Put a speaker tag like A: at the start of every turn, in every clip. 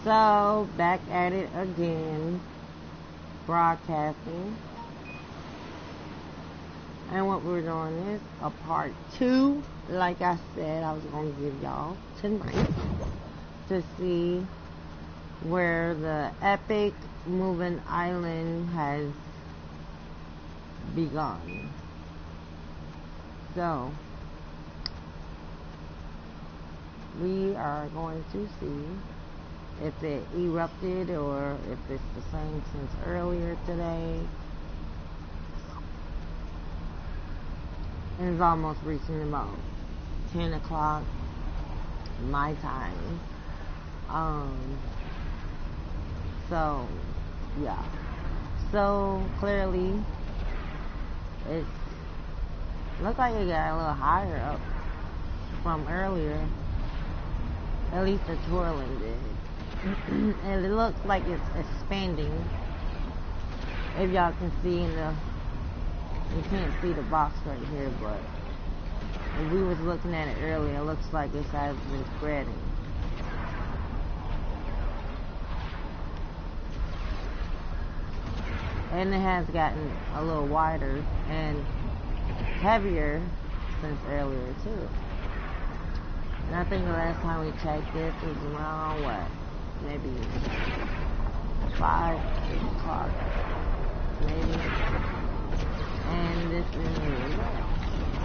A: So, back at it again, broadcasting. And what we're doing is a part 2, like I said, I was going to give y'all tonight to see where the epic moving island has begun. So, we are going to see if it erupted or if it's the same since earlier today. And it's almost reaching about 10 o'clock my time. So, yeah. So, clearly, it looks like it got a little higher up from earlier. At least the twirling did. And it looks like it's expanding. If y'all can see in the, you can't see the box right here, but if we was looking at it earlier, it looks like it has been spreading. And it has gotten a little wider and heavier since earlier too. And I think the last time we checked this was around what? Maybe 5, 6 o'clock. Maybe. And this is new.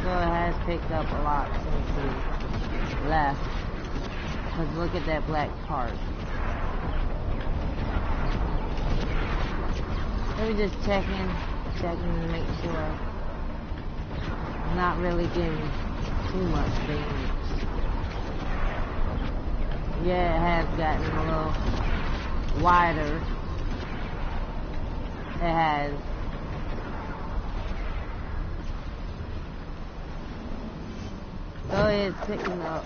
A: So it has picked up a lot since we left. Because look at that black part. Let me just checking to make sure I'm not really getting too much damage. Yeah, it has gotten a little wider. It has. So it's picking up.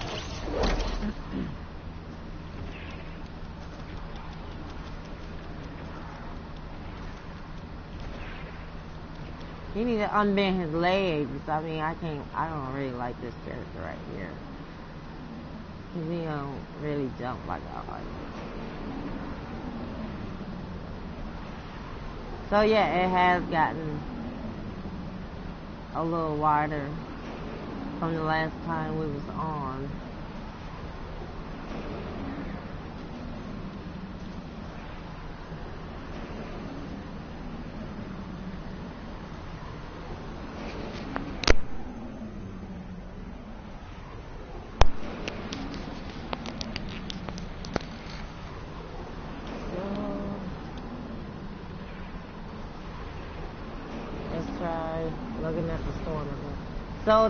A: He needs to unbend his legs. I mean, I don't really like this character right here. Because he don't really jump like I like it. So yeah, it has gotten a little wider from the last time we was on. Looking at the storm again. So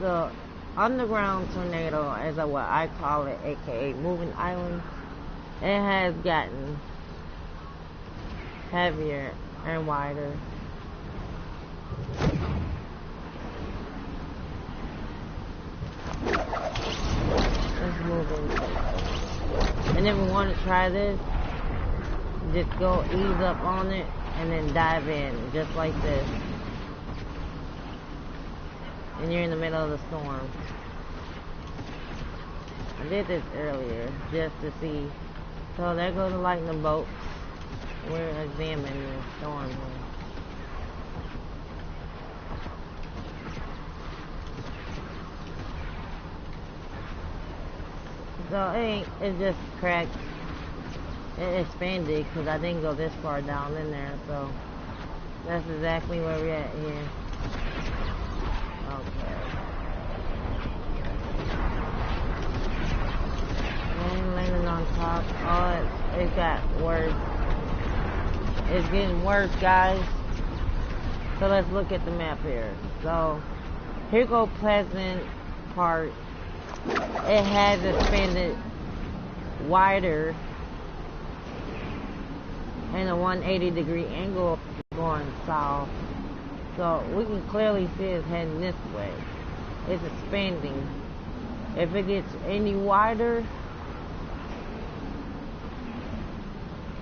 A: the underground tornado, as what I call it, aka moving island, it has gotten heavier and wider. It's moving. And if we want to try this, just go ease up on it and then dive in, just like this. And you're in the middle of the storm. I did this earlier just to see. So there goes the lightning bolt. We're examining the storm here. So it just cracked. It expanded because I didn't go this far down in there. So that's exactly where we're at here. Okay. And landing on top. Oh, it got worse. It's getting worse, guys. So let's look at the map here. So here go Pleasant part. It has expanded wider and a 180-degree angle going south. So we can clearly see it's heading this way. It's expanding. If it gets any wider,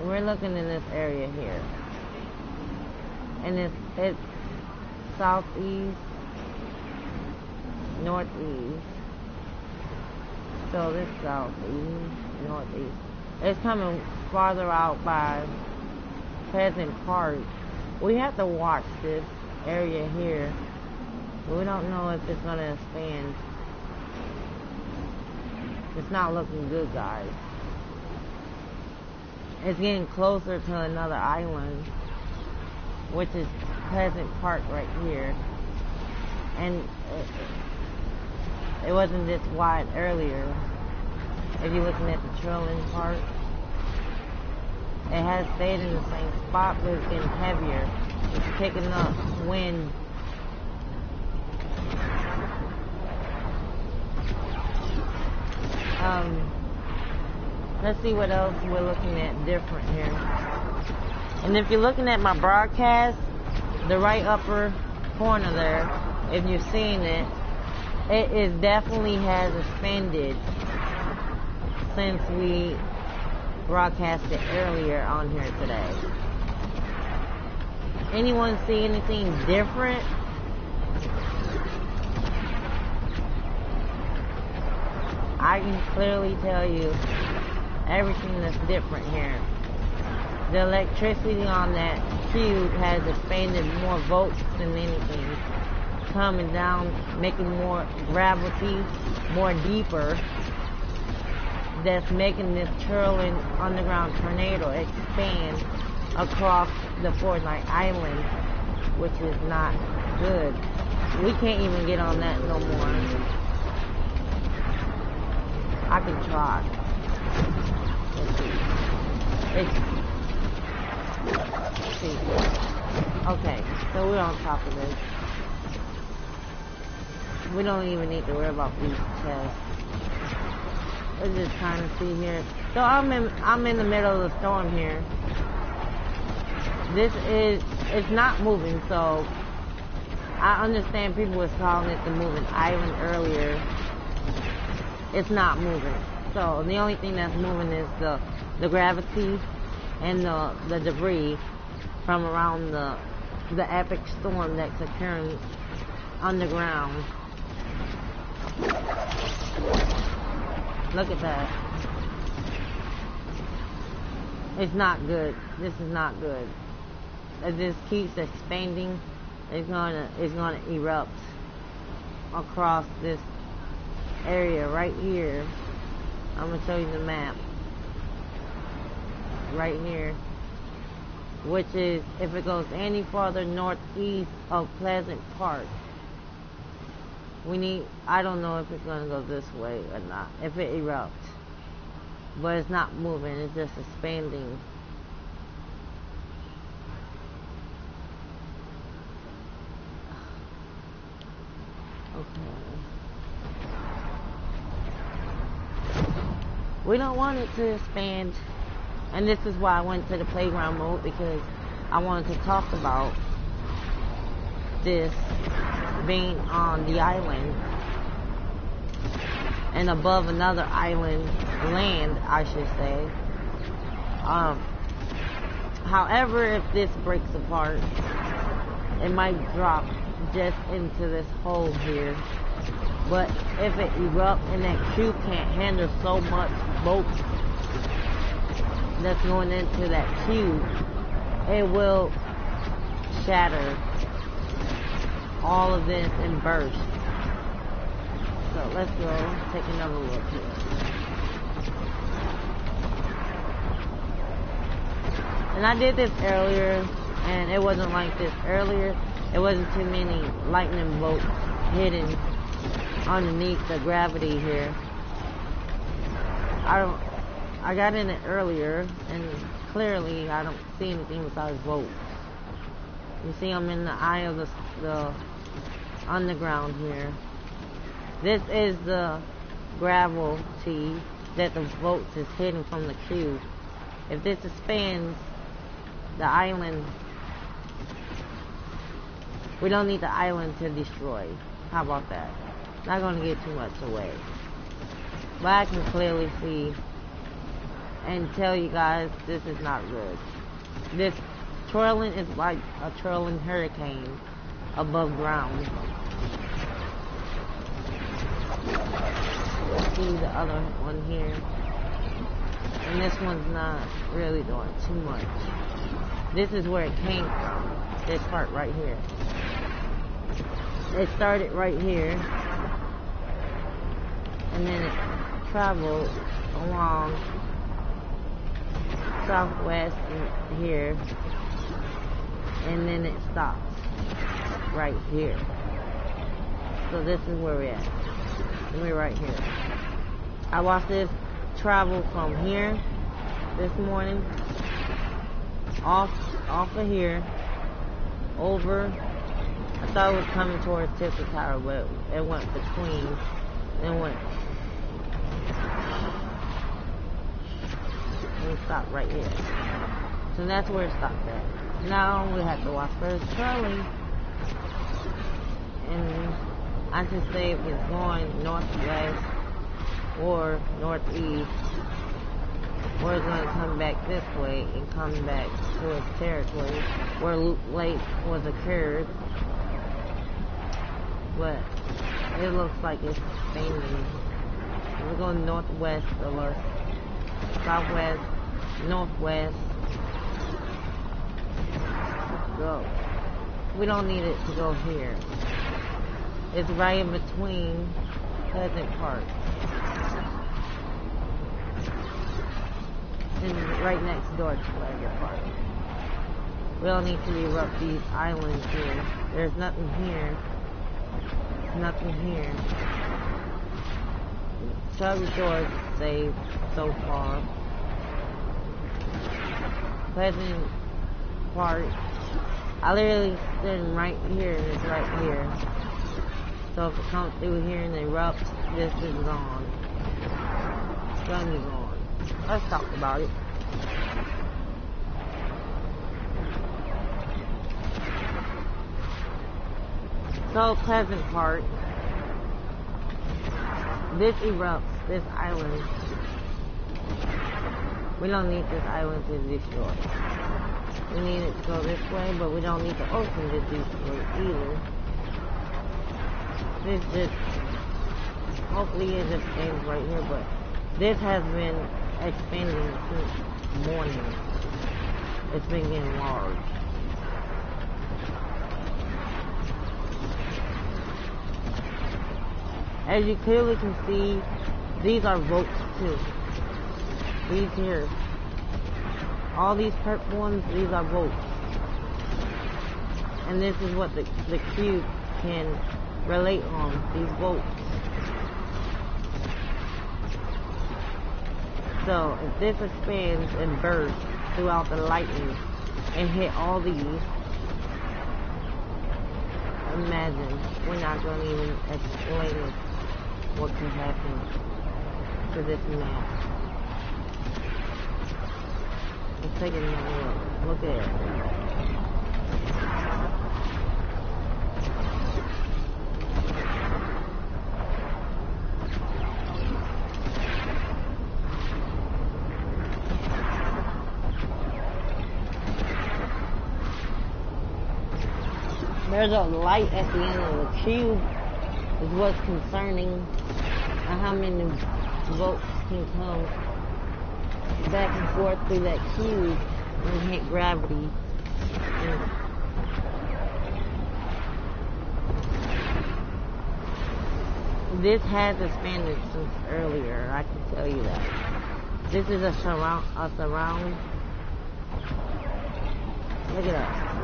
A: we're looking in this area here. And it's southeast, northeast. So this southeast, northeast. It's coming farther out by Pleasant Park. We have to watch this area here. We don't know if it's gonna expand. It's not looking good, guys. It's getting closer to another island, which is Pleasant Park right here. And it wasn't this wide earlier. If you're looking at the trailing part, it has stayed in the same spot, but it's getting heavier. It's picking up wind. Let's see what else we're looking at different here. And if you're looking at my broadcast, the right upper corner there, if you're seeing it, it is definitely has expanded since we broadcasted earlier on here today. Anyone see anything different? I can clearly tell you everything that's different here. The electricity on that cube has expanded more volts than anything. Coming down, making more gravity, more deeper. That's making this twirling underground tornado expand across the Fortnite island, which is not good. We can't even get on that no more. I can try. Let's see. Okay, so we're on top of this. We don't even need to worry about these chests. We're just trying to see here. So I'm in the middle of the storm here. It's not moving, so I understand people was calling it the moving island earlier. It's not moving. So the only thing that's moving is the gravity and the debris from around the epic storm that's occurring underground. Look at that. It's not good. This is not good. If this keeps expanding, it's gonna erupt across this area right here. I'm gonna show you the map. Right here. Which is, if it goes any farther northeast of Pleasant Park, I don't know if it's gonna go this way or not, if it erupts. But it's not moving, it's just expanding. Okay. We don't want it to expand. And this is why I went to the playground mode, because I wanted to talk about this being on the island and above another island land, I should say. However, if this breaks apart, it might drop just into this hole here. But if it erupts and that cube can't handle so much boat that's going into that cube, it will shatter all of this and burst. So let's go take another look here. And I did this earlier, and it wasn't like this earlier. It wasn't too many lightning bolts hidden underneath the gravity here. I got in it earlier, and clearly I don't see anything besides bolts. You see, I'm in the eye of the underground here. This is the gravity that the bolts is hidden from the cube. If this expands the island, we don't need the island to destroy. How about that? Not going to get too much away. But I can clearly see and tell you guys this is not good. This twirling is like a twirling hurricane above ground. See the other one here. And this one's not really doing too much. This is where it came from. This part right here. It started right here. And then it traveled along southwest here. And then it stops right here. So this is where we're at. And we're right here. I watched this travel from here this morning, off of here, over. I thought it was coming towards Tipper Tower, but it went between, and went and it stopped right here. So that's where it stopped at. Now we have to watch for the trolley, and I can say if it's going northwest or northeast, or it's going to come back this way and come back to its territory where lake was occurred. But it looks like it's expanding. We're going northwest of us, southwest, northwest. So we don't need it to go here. It's right in between Pleasant Park and right next door to Pleasant Park. We don't need to erupt these islands here. There's nothing here. Nothing here. Shelby Shore is safe so far. Pleasant Park, I literally stand right here and it's right here. So if it comes through here and erupts, this is gone. It's gonna be gone. Let's talk about it. So Pleasant Park, this erupts, this island. We don't need this island to destroy. We need it to go this way, but we don't need the ocean to destroy either. This just, hopefully it just ends right here, but this has been expanding since morning. It's been getting large. As you clearly can see, these are votes too. These here. All these purple ones, these are votes. And this is what the cube can relate on, these votes. So if this expands and bursts throughout the lightning and hit all these, imagine, we're not going to even explain it, what can happen to this map. Let's take another look. Look at it. There's a light at the end of the cube is what's concerning, and how many volts can come back and forth through that cube and hit gravity. This has expanded since earlier, I can tell you that. This is a surround. Look at that.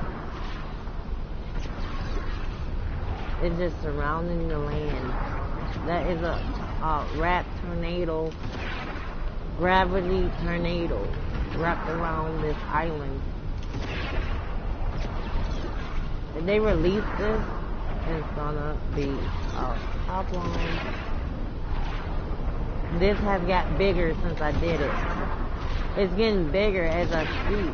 A: It's just surrounding the land. That is a rat tornado, gravity tornado wrapped around this island. If they release this, it's gonna be a problem. This has got bigger since I did it. It's getting bigger as I speak.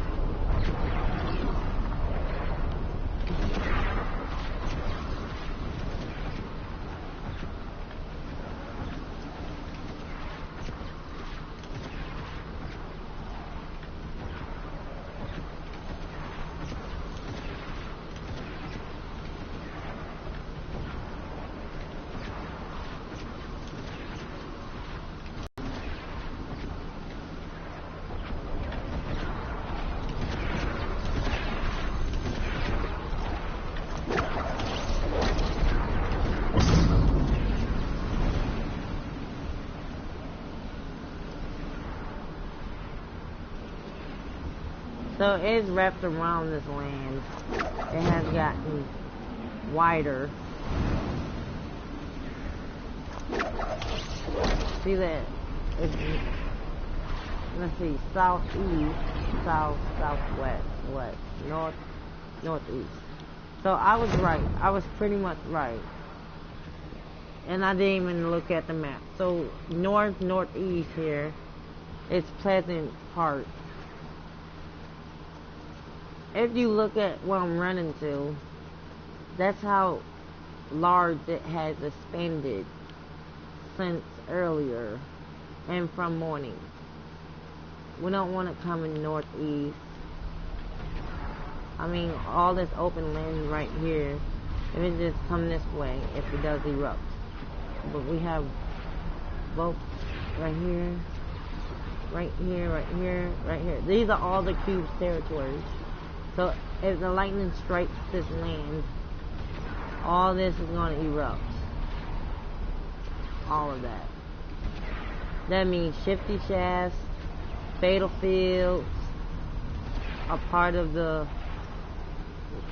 A: So it's wrapped around this land. It has gotten wider. See that? It's, let's see, southeast, southwest, west, northeast. So I was right. I was pretty much right. And I didn't even look at the map. So northeast here, it's Pleasant Park. If you look at what I'm running to, that's how large it has expanded since earlier and from morning. We don't want to come in northeast. I mean, all this open land right here, if it just come this way, if it does erupt. But we have boats right here, right here, right here, right here. These are all the cube's territories. So if the lightning strikes this land, all this is going to erupt. All of that. That means shifty shafts, fatal fields, a part of the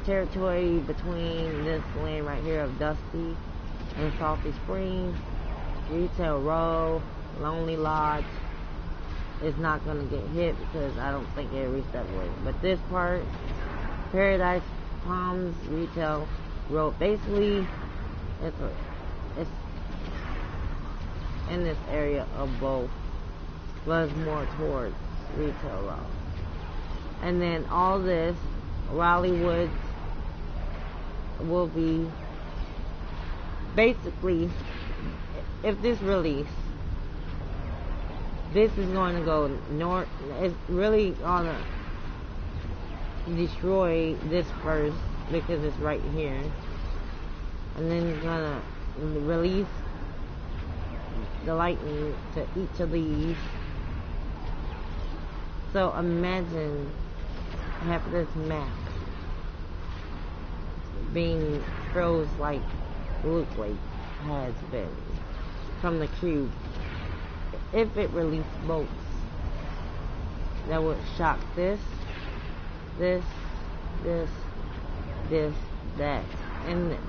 A: territory between this land right here of Dusty and Salty Springs, Retail Row, Lonely Lodge is not going to get hit because I don't think it reached that way. But this part, Paradise Palms, Retail Row, basically it's in this area of both, was more towards Retail Row. And then all this, Raleigh Woods will be basically, if this release, this is going to go north. It's really gonna destroy this first because it's right here, and then it's gonna release the lightning to each of these. So imagine having this map being froze like Luke Lake has been from the cube. If it released boats, that would shock this, that, and this.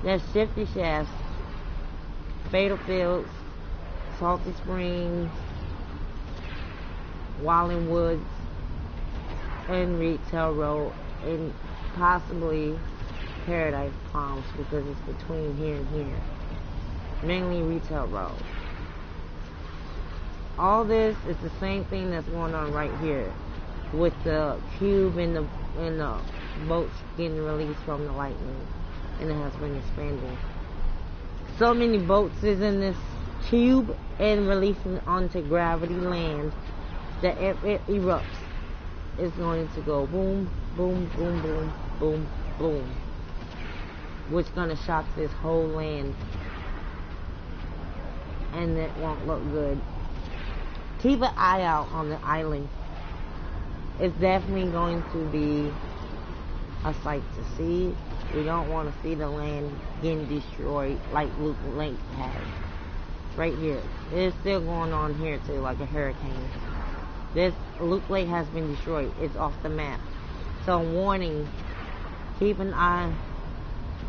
A: There's shifty shafts, fatal fields, Salty Springs, Wallen Woods, and Retail Road, and possibly Paradise Palms because it's between here and here. Mainly Retail Road. All this is the same thing that's going on right here with the cube and the boats getting released from the lightning, and it has been expanding. So many boats is in this cube and releasing onto gravity land that if it erupts, it's going to go boom, boom, boom, boom, boom, boom, which is going to shock this whole land, and it won't look good. Keep an eye out on the island. It's definitely going to be a sight to see. We don't want to see the land getting destroyed like Luke Lake has. Right here. It's still going on here too, like a hurricane. This Luke Lake has been destroyed. It's off the map. So warning, keep an eye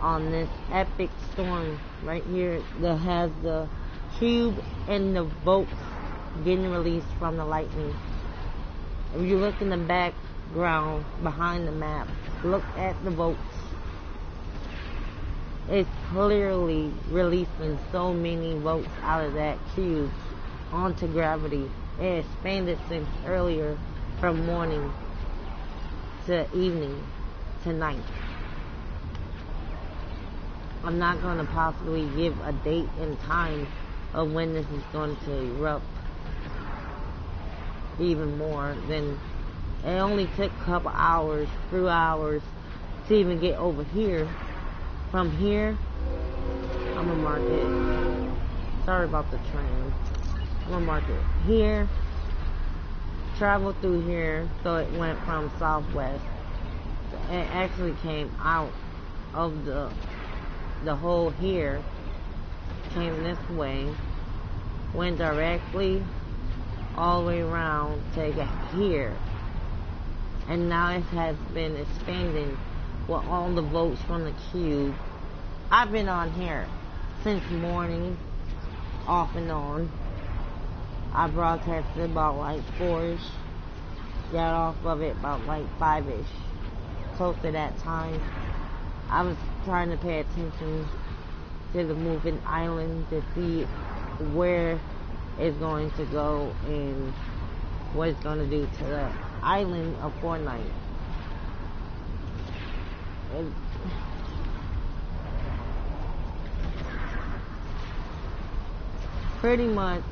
A: on this epic storm right here that has the cube and the boats getting released from the lightning. If you look in the background behind the map, look at the boats. It's clearly releasing so many boats out of that cube onto gravity. It expanded since earlier from morning to evening to night. I'm not going to possibly give a date and time of when this is going to erupt even more than it only took a couple hours, 3 hours to even get over here. From here, I'm gonna mark it. Sorry about the train. I'm gonna mark it here. Travel through here, so it went from southwest. It actually came out of the hole here. Came this way. Went directly all the way around to get here. and now it has been expanding with all the votes from the cube. I've been on here since morning, off and on. I broadcasted about like 4-ish, got off of it about like 5-ish, close to that time. I was trying to pay attention to the moving island to see where it's going to go and what it's going to do to the island of Fortnite. Pretty much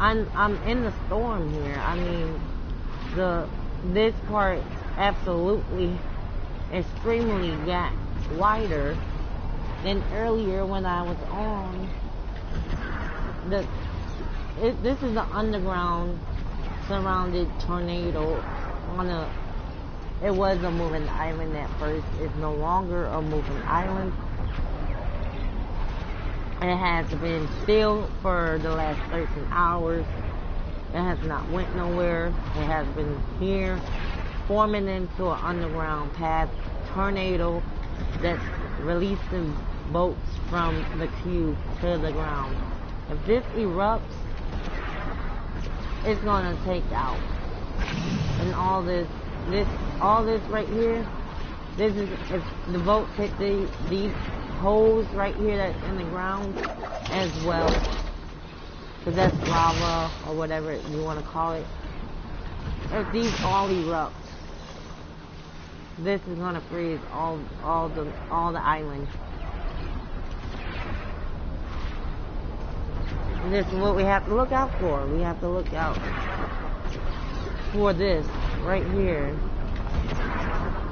A: I'm in the storm here. I mean, this part absolutely extremely got wider than earlier when I was on. This is the underground surrounded tornado it was a moving island at first. It's no longer a moving island. It has been still for the last 13 hours. It has not went nowhere. It has been here, forming into an underground path tornado that's releasing boats from the cube to the ground. If this erupts, it's gonna take out. And all this right here, this is, if the boats hit these holes right here that's in the ground as well, because that's lava or whatever you want to call it. If these all erupt, this is gonna freeze all the island. And this is what we have to look out for. We have to look out for this right here.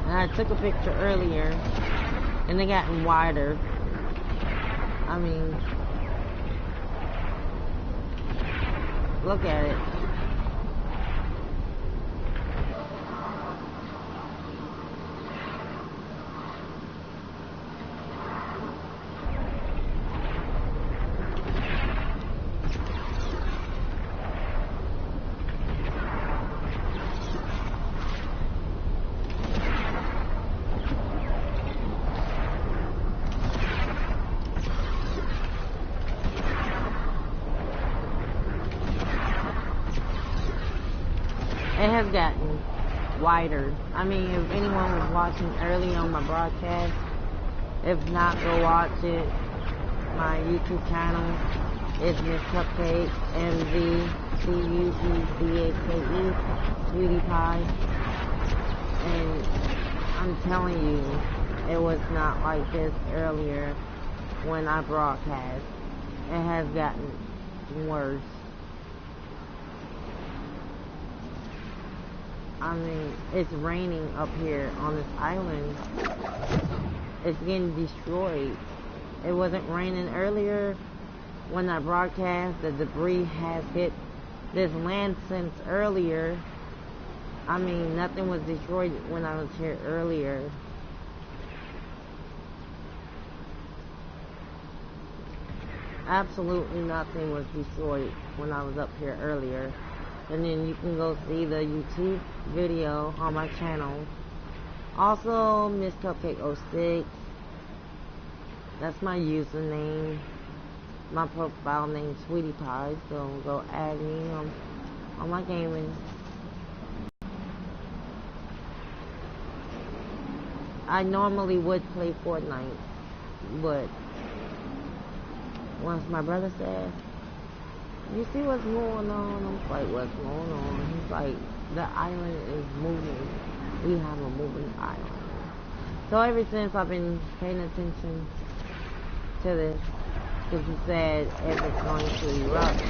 A: And I took a picture earlier, and they got wider. I mean, look at it. It has gotten wider. I mean, if anyone was watching early on my broadcast, if not, go watch it. My YouTube channel is MzCupcake, MzCupcake Sweety Pie. And I'm telling you, it was not like this earlier when I broadcast. It has gotten worse. I mean, it's raining up here on this island. It's getting destroyed. It wasn't raining earlier when I broadcast. The debris has hit this land since earlier. I mean, nothing was destroyed when I was here earlier. Absolutely nothing was destroyed when I was up here earlier. And then you can go see the YouTube video on my channel. Also, MzCupcake 06. That's my username. My profile name, Sweety Pie. So go add me on my gaming. I normally would play Fortnite, but once my brother said, "You see what's going on?" I'm like, "What's going on?" He's like, "The island is moving. We have a moving island." So ever since I've been paying attention to this, because he said if it's going to erupt,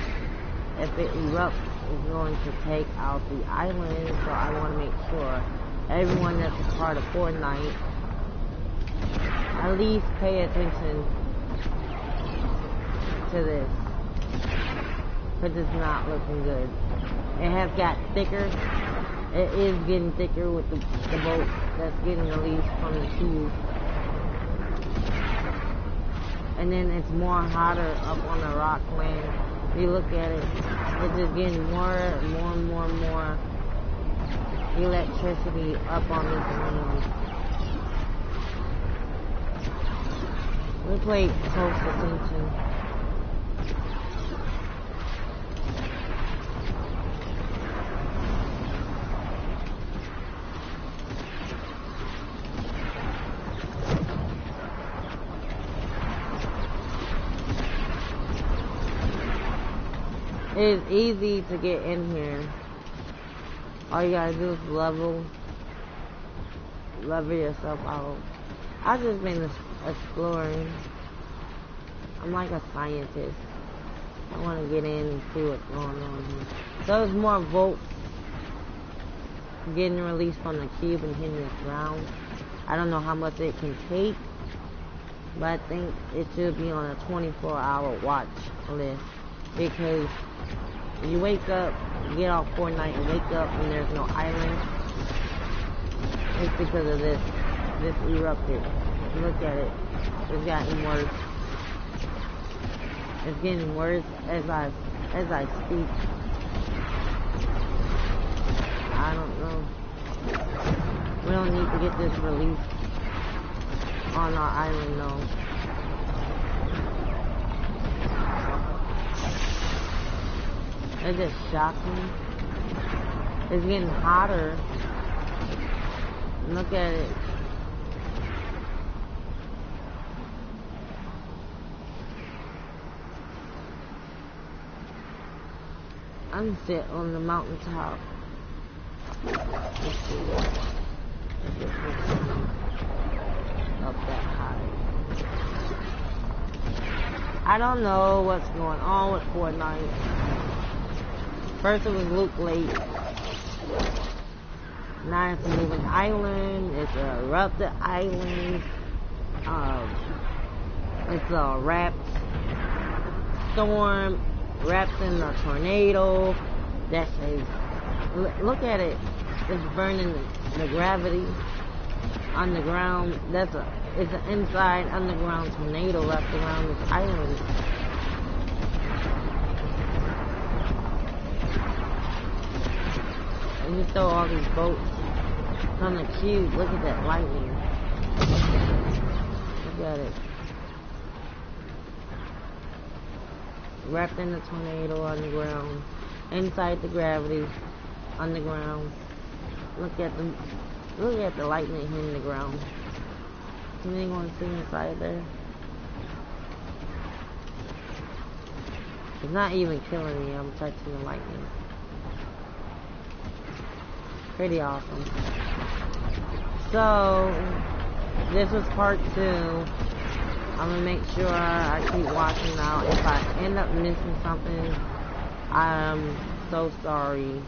A: if it erupts, it's going to take out the island. So I want to make sure everyone that's a part of Fortnite at least pay attention to this. Because it's not looking good. It has got thicker. It is getting thicker with the boat that's getting released from the cube. And then it's more hotter up on the rock land. If you look at it, it's just getting more and more electricity up on this land. We pay close attention. It is easy to get in here. All you gotta do is level yourself out. I've just been exploring. I'm like a scientist. I want to get in and see what's going on here. So there's more volts getting released from the cube and hitting the ground. I don't know how much it can take, but I think it should be on a 24-hour watch list, because you wake up, you get off Fortnite and wake up and there's no island. It's because of this erupted. Look at it. It's gotten worse. It's getting worse as I speak. I don't know. We don't need to get this released on our island though. It's just shocking. It's getting hotter. Look at it. I'm sitting on the mountaintop. Let's see if it looks up that high. I don't know what's going on with Fortnite. First it was Loot Lake. Now it's a moving island. It's a erupted island. It's a wrapped storm. Wrapped in a tornado. That's look at it. It's burning the gravity underground. It's an inside underground tornado wrapped around this island. And you throw all these boats from the cube. Look at that lightning. Look at it. Wrapped in the tornado underground, inside the gravity, underground. Look at the lightning hitting the ground. Can anyone see inside there? It's not even killing me. I'm touching the lightning. Pretty awesome. So this was part 2. I'm gonna make sure I keep watching now. If I end up missing something, I'm so sorry.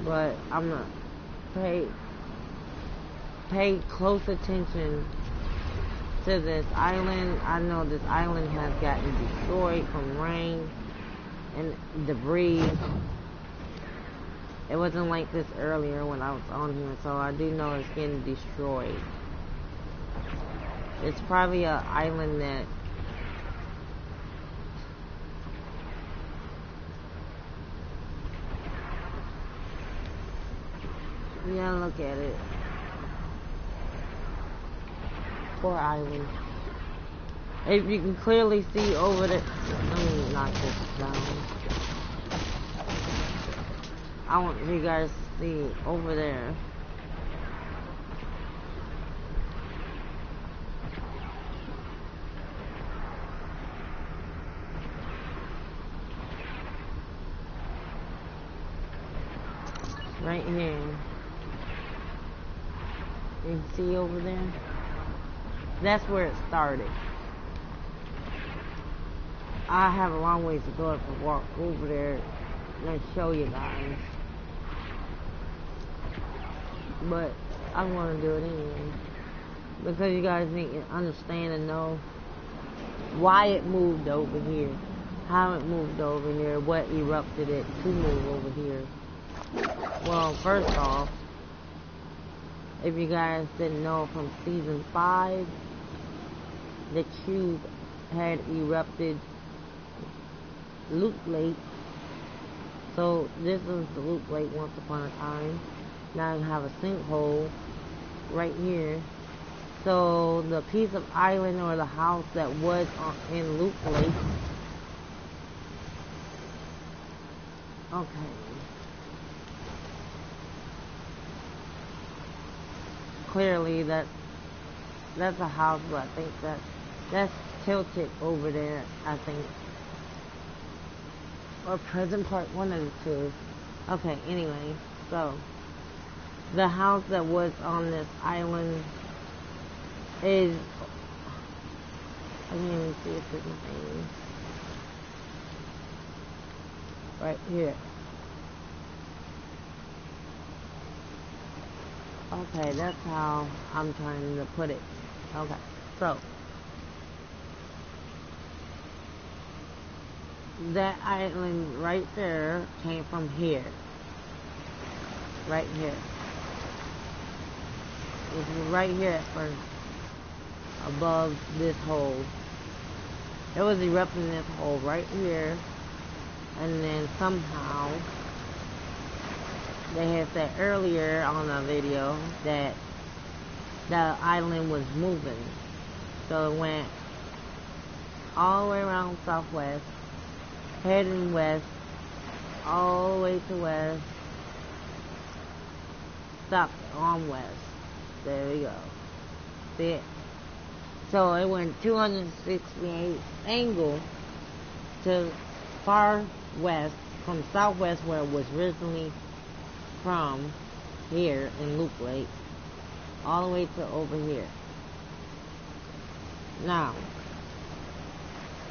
A: But I'm gonna pay close attention to this island. I know this island has gotten destroyed from rain and debris. It wasn't like this earlier when I was on here, so I do know it's getting destroyed. It's probably an island that yeah, look at it. Poor island. If you can clearly see over there, let me knock this down. I want you guys to see over there. Right here. You can see over there? That's where it started. I have a long ways to go if I walk over there and show you guys. But I want to do it anyway. Because you guys need to understand and know why it moved over here. How it moved over here. What erupted it to move over here. Well, first off, if you guys didn't know, from season 5, the cube had erupted Loot Lake. So this is the Loot Lake once upon a time. Now you have a sinkhole right here. So the piece of island or the house that was in Loop Lake. Okay. Clearly that's a house, but I think that's tilted over there, I think. Or Present Park, one of the two. Okay, anyway, so the house that was on this island is, I can't even see if it's name. Right here. Okay, that's how I'm trying to put it. Okay, so that island right there came from here. Right here. It was right here at first. Above this hole. It was erupting this hole right here. And then somehow they had said earlier on the video that the island was moving. So it went all the way around southwest, heading west, all the way to west, stopped on west. There we go. See it? So it went 268 angle to far west from southwest where it was originally from, here in Loop Lake, all the way to over here. Now,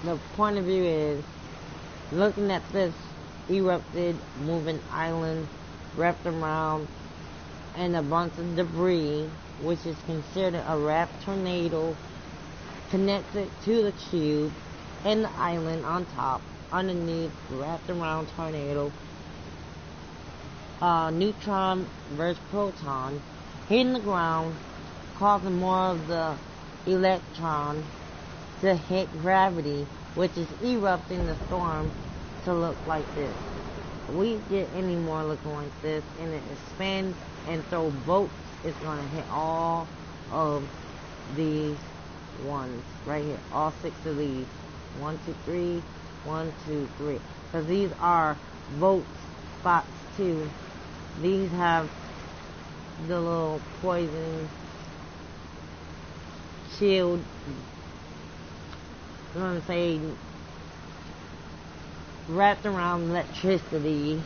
A: the point of view is looking at this erupted moving island wrapped around and a bunch of debris, which is considered a wrapped tornado connected to the cube and the island on top, underneath, wrapped around tornado. Neutron versus proton hitting the ground, causing more of the electron to hit gravity, which is erupting the storm to look like this. If we get any more looking like this and it expands and throw bolts, it's going to hit all of these ones right here, all 6 of these. 1, 2, 3, 1, 2, 3. Because these are volt spots too. These have the little poison shield, I'm going to say, wrapped around electricity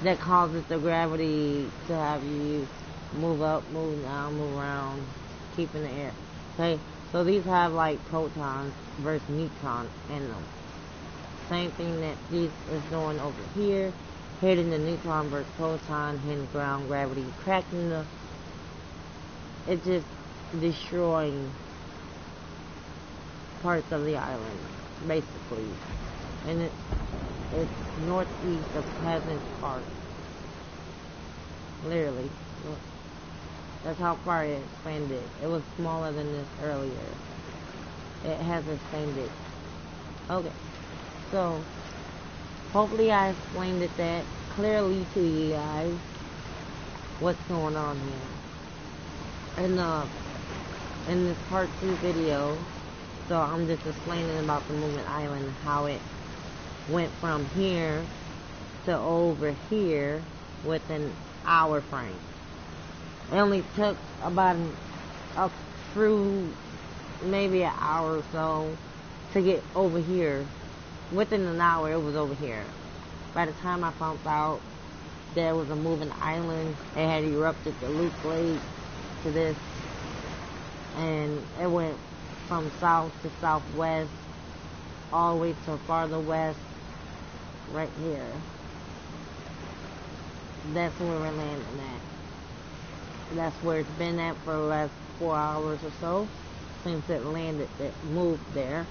A: that causes the gravity to have you move up, move down, move around, keep in the air. Okay, so these have like protons versus neutron in them. Same thing that this is doing over here, hitting the neutron versus proton, hitting ground gravity, cracking the, it's just destroying parts of the island, basically. And it's northeast of Pleasant Park. Literally. Look. That's how far it expanded. It was smaller than this earlier. It has expanded. Okay. So, hopefully I explained it that clearly to you guys what's going on here. In this part 2 video, so I'm just explaining about the moving island, how it went from here to over here with an hour frame. It only took about through maybe an hour or so to get over here. Within an hour, it was over here. By the time I found out there was a moving island, it had erupted the Loop Lake to this, and it went from south to southwest, all the way to farther west, right here. That's where we're landing at. That's where it's been at for the last 4 hours or so, since it landed, it moved there,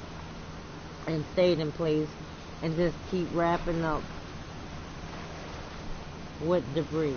A: and stayed in place, and just keep wrapping up with debris.